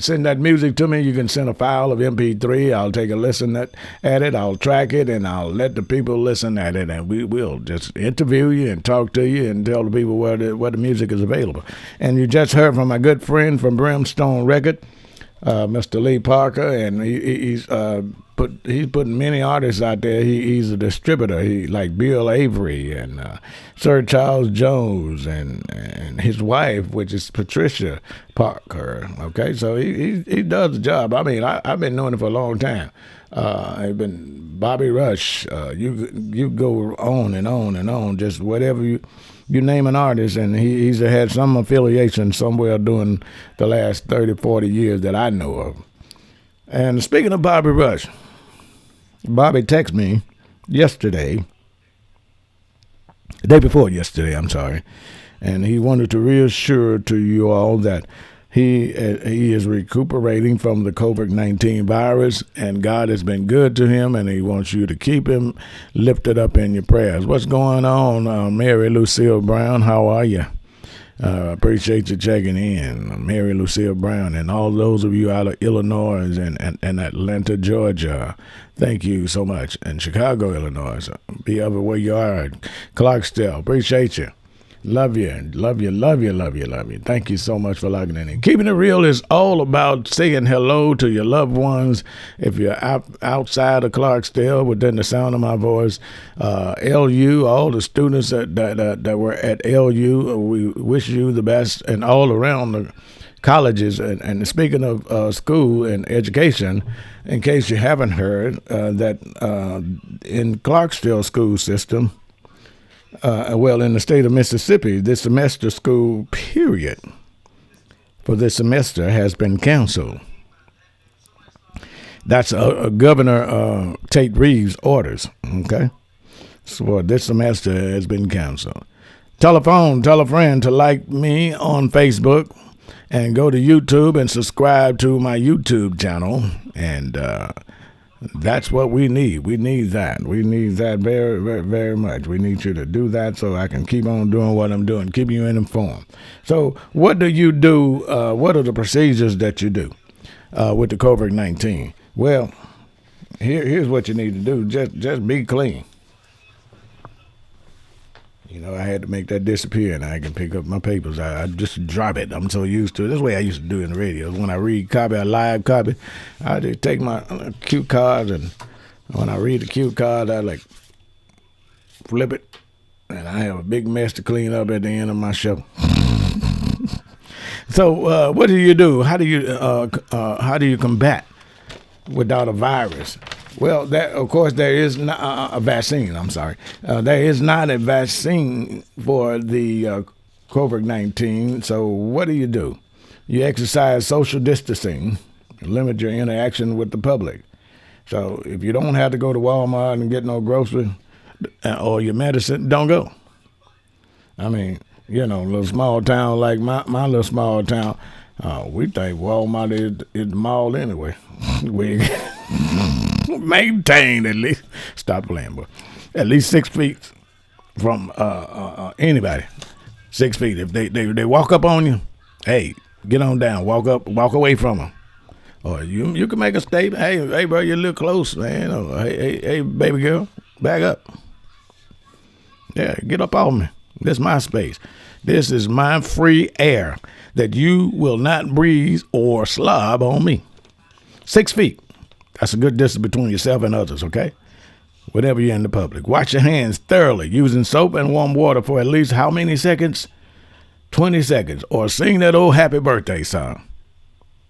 send that music to me. You can send a file of MP3. I'll take a listen at it. I'll track it, and I'll let the people listen at it. And we will just interview you and talk to you and tell the people where the music is available. And you just heard from my good friend from Brimstone Record, Mr. Lee Parker, and he's putting many artists out there. He's a distributor. He like Bill Avery and Sir Charles Jones and his wife, which is Patricia Parker. Okay, so he does the job. I mean, I've been knowing it for a long time. I've been Bobby Rush. You go on and on and on. Just whatever you name an artist, and he's had some affiliation somewhere during the last 30, 40 years that I know of. And speaking of Bobby Rush, Bobby texted me yesterday, the day before yesterday, I'm sorry, and he wanted to reassure to you all that he is recuperating from the COVID-19 virus, and God has been good to him, and he wants you to keep him lifted up in your prayers. What's going on, Mary Lucille Brown? How are you? Appreciate you checking in, Mary Lucille Brown, and all those of you out of Illinois and Atlanta, Georgia. Thank you so much. And Chicago, Illinois. Be over where you are. Clarksdale. Appreciate you. Love you. Thank you so much for logging in. Keeping It Real is all about saying hello to your loved ones. If you're outside of Clarksdale, within the sound of my voice, LU, all the students that were at LU, we wish you the best, and all around the colleges. And speaking of school and education, in case you haven't heard, that in Clarksdale school system, Well, in the state of Mississippi, this semester school period for this semester has been canceled. That's Governor Tate Reeves' orders. Okay, so this semester has been canceled. Tell a friend to like me on Facebook and go to YouTube and subscribe to my YouTube channel. And that's what we need. We need that. We need that very, very, very much. We need you to do that so I can keep on doing what I'm doing, keep you informed. So what do you do? What are the procedures that you do with the COVID-19? Well, here's what you need to do. Just be clean. You know, I had to make that disappear, and I can pick up my papers. I just drop it. I'm so used to it. That's the way I used to do it in the radio. When I read copy, a live copy, I just take my cue cards, and when I read the cue card, I like flip it, and I have a big mess to clean up at the end of my show. So, what do you do? How do you combat without a virus? Well, of course, there is not a vaccine. I'm sorry. There is not a vaccine for the COVID-19. So what do? You exercise social distancing, limit your interaction with the public. So if you don't have to go to Walmart and get no grocery or your medicine, don't go. I mean, you know, a little small town like my little small town, we think Walmart is the mall anyway. We maintain at least, stop playing, but at least 6 feet from anybody. 6 feet. If they walk up on you, hey, get on down, walk away from them. Or you can make a statement. Hey, bro, you're a little close, man. Or, hey, baby girl, back up. Yeah, get up off me. This is my space. This is my free air that you will not breathe or slob on me. 6 feet. That's a good distance between yourself and others, okay? Whenever you're in the public. Wash your hands thoroughly using soap and warm water for at least how many seconds? 20 seconds. Or sing that old happy birthday song.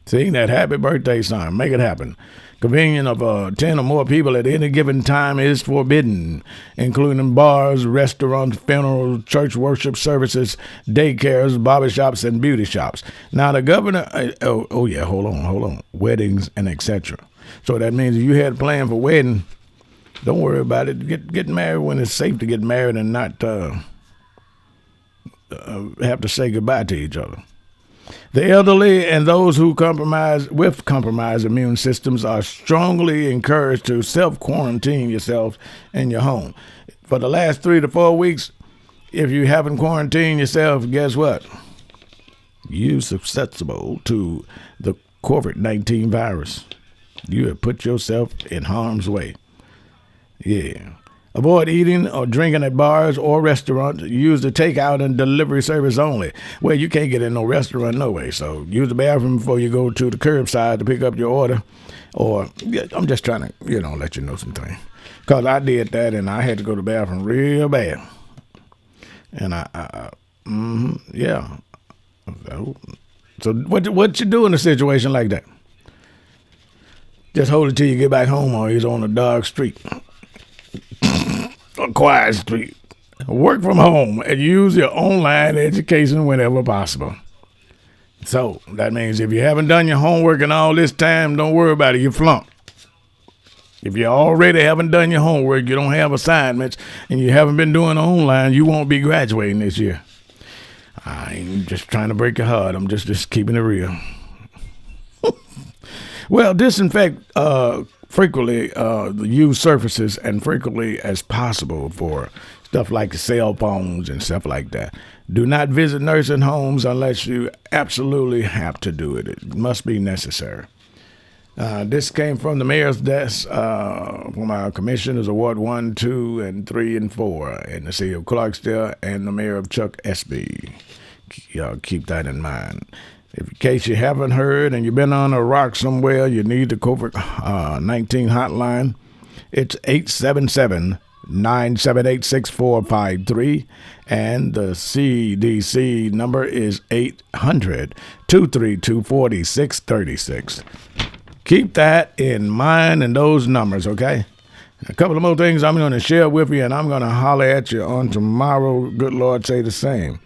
Sing that happy birthday song. Make it happen. Convenience of 10 or more people at any given time is forbidden, including bars, restaurants, funerals, church worship services, daycares, barbershops, and beauty shops. Now, the governor, hold on, weddings and etc. So that means if you had a plan for wedding, don't worry about it. Get married when it's safe to get married and not have to say goodbye to each other. The elderly and those who with compromised immune systems are strongly encouraged to self-quarantine yourself in your home. For the last 3 to 4 weeks, if you haven't quarantined yourself, guess what? You're susceptible to the COVID-19 virus. You have put yourself in harm's way. Yeah. Avoid eating or drinking at bars or restaurants. Use the takeout and delivery service only. Well, you can't get in no restaurant no way, so use the bathroom before you go to the curbside to pick up your order. Or, I'm just trying to, let you know something. Because I did that, and I had to go to the bathroom real bad. And yeah. So what you do in a situation like that? Just hold it till you get back home, or you're on a dark street. A quiet street. Work from home and use your online education whenever possible. So that means if you haven't done your homework in all this time, don't worry about it. You flunk. If you already haven't done your homework, you don't have assignments, and you haven't been doing online, you won't be graduating this year. I ain't just trying to break your heart. I'm just keeping it real. Well, disinfect frequently use surfaces and frequently as possible for stuff like cell phones and stuff like that. Do not visit nursing homes unless you absolutely have to do it. It must be necessary. This came from the mayor's desk from our commissioners of Ward 1, 2, and 3, and 4 in the city of Clarksdale, and the mayor of Chuck Espy. Keep that in mind. In case you haven't heard and you've been on a rock somewhere, you need the COVID-19 hotline. It's 877-978-6453, and the CDC number is 800-232-4636. Keep that in mind and those numbers, okay? A couple of more things I'm going to share with you, and I'm going to holler at you on tomorrow. Good Lord, say the same.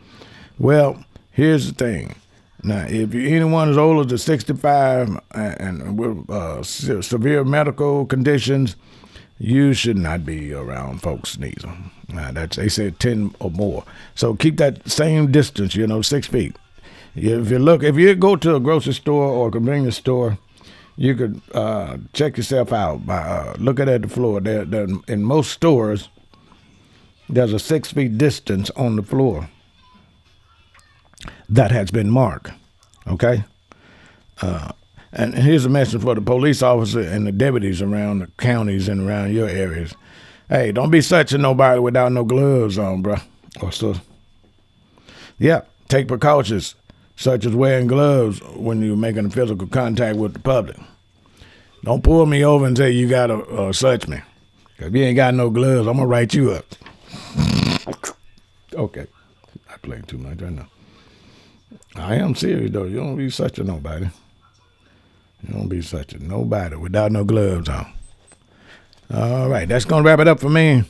Well, here's the thing. Now, if anyone is older than 65 and with severe medical conditions, you should not be around folks neither. They said 10 or more. So keep that same distance, 6 feet. If you go to a grocery store or a convenience store, you could check yourself out by looking at the floor. In most stores, there's a 6 feet distance on the floor that has been marked. Okay? And here's a message for the police officer and the deputies around the counties and around your areas. Hey, don't be touching nobody without no gloves on, bruh. Or so. Yeah, take precautions, such as wearing gloves when you're making physical contact with the public. Don't pull me over and say you got to search me. If you ain't got no gloves, I'm going to write you up. Okay. I play too much, I know. I am serious, though. You don't be touching nobody. You don't be touching nobody without no gloves on. All right, that's going to wrap it up for me.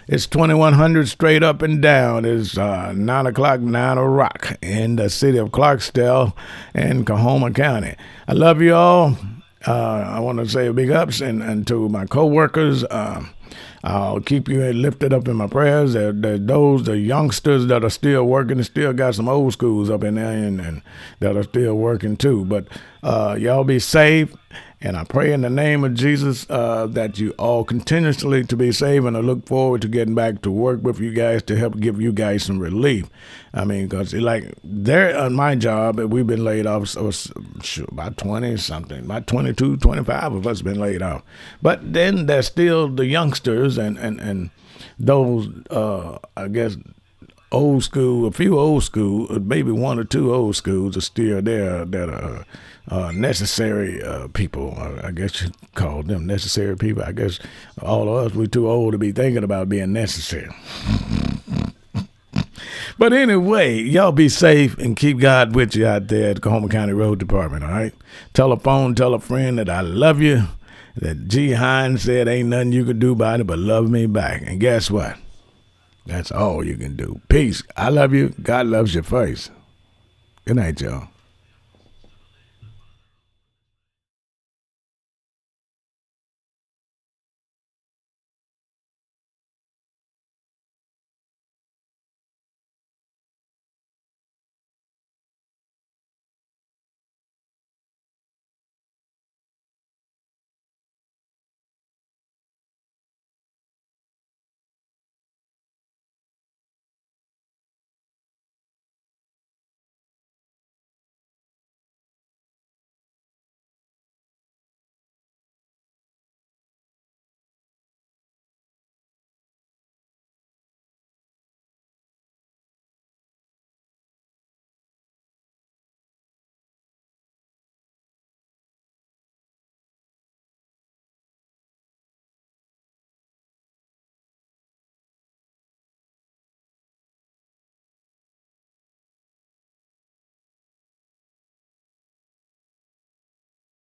It's 2100 straight up and down. It's 9 o'clock, 9 o'clock in the city of Clarksdale and Coahoma County. I love you all. I want to say big ups and to my co-workers. I'll keep you lifted up in my prayers. The youngsters that are still working, still got some old schools up in there and that are still working too. But y'all be safe. And I pray in the name of Jesus that you all continuously to be safe, and I look forward to getting back to work with you guys to help give you guys some relief. I mean, because they're on my job, we've been laid off about 20-something, about 22, 25 of us been laid off. But then there's still the youngsters and those, I guess, old school, a few old school, maybe one or two old schools are still there that are necessary people. I guess you call them necessary people. I guess all of us, we're too old to be thinking about being necessary. But anyway, y'all be safe and keep God with you out there at the Coahoma County Road Department, all right? Tell a friend that I love you, that GHines said ain't nothing you can do about it but love me back. And guess what? That's all you can do. Peace. I love you. God loves you first. Good night, y'all.